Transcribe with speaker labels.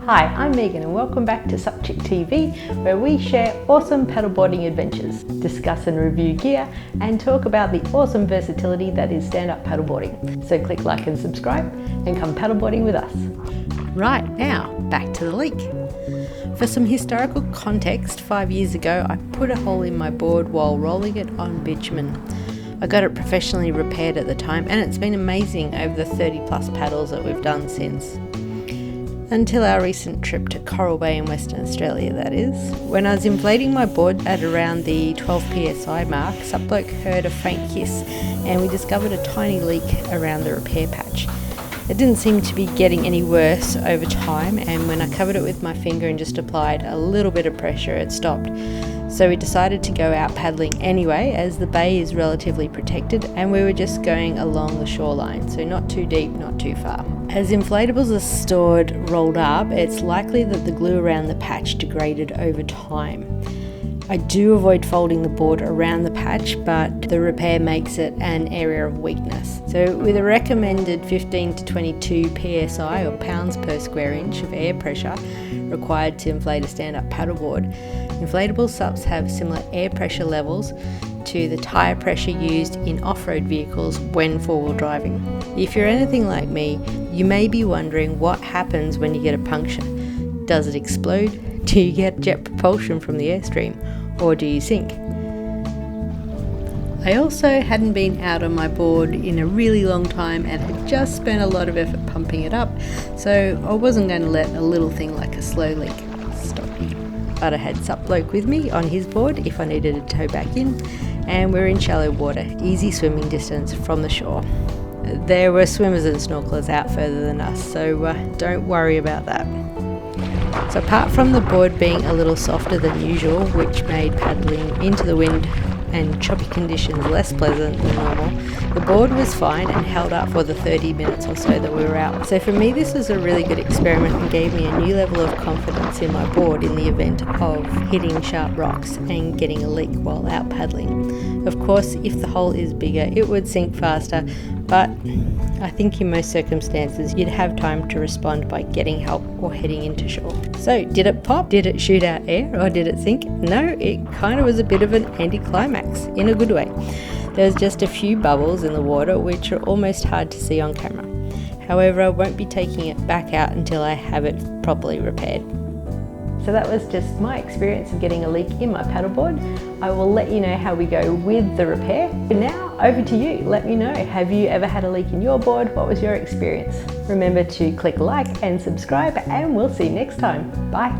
Speaker 1: Hi, I'm Megan and welcome back to SUP TV, where we share awesome paddleboarding adventures, discuss and review gear, and talk about the awesome versatility that is stand-up paddleboarding. So click like and subscribe and come paddleboarding with us. Right, now back to the leak. For some historical context, 5 years ago I put a hole in my board while rolling it on bitumen. I got it professionally repaired at the time and it's been amazing over the 30 plus paddles that we've done since. Until our recent trip to Coral Bay in Western Australia, that is. When I was inflating my board at around the 12 psi mark, SUP bloke heard a faint hiss and we discovered a tiny leak around the repair patch. It didn't seem to be getting any worse over time, and when I covered it with my finger and just applied a little bit of pressure, it stopped. So we decided to go out paddling anyway, as the bay is relatively protected and we were just going along the shoreline, so not too deep, not too far. As inflatables are stored rolled up, it's likely that the glue around the patch degraded over time. I do avoid folding the board around the patch, but the repair makes it an area of weakness. So with a recommended 15 to 22 psi or pounds per square inch of air pressure required to inflate a stand-up paddleboard, inflatable SUPs have similar air pressure levels to the tyre pressure used in off-road vehicles when four-wheel driving. If you're anything like me, you may be wondering what happens when you get a puncture. Does it explode? Do you get jet propulsion from the airstream? Or do you sink? I also hadn't been out on my board in a really long time and had just spent a lot of effort pumping it up, so I wasn't going to let a little thing like a slow leak stop me. But I had SUP bloke with me on his board if I needed to tow back in, and we're in shallow water, easy swimming distance from the shore. There were swimmers and snorkelers out further than us, so don't worry about that. So apart from the board being a little softer than usual, which made paddling into the wind and choppy conditions less pleasant than normal, the board was fine and held up for the 30 minutes or so that we were out. So for me this was a really good experiment and gave me a new level of confidence in my board in the event of hitting sharp rocks and getting a leak while out paddling. Of course, if the hole is bigger it would sink faster, but I think in most circumstances you'd have time to respond by getting help or heading into shore. So did it pop? Did it shoot out air or did it sink? No, it kind of was a bit of an anticlimax in a good way. There's just a few bubbles in the water which are almost hard to see on camera. However, I won't be taking it back out until I have it properly repaired. So that was just my experience of getting a leak in my paddleboard. I will let you know how we go with the repair. Now over to you. Let me know, have you ever had a leak in your board? What was your experience? Remember to click like and subscribe and we'll see you next time. Bye.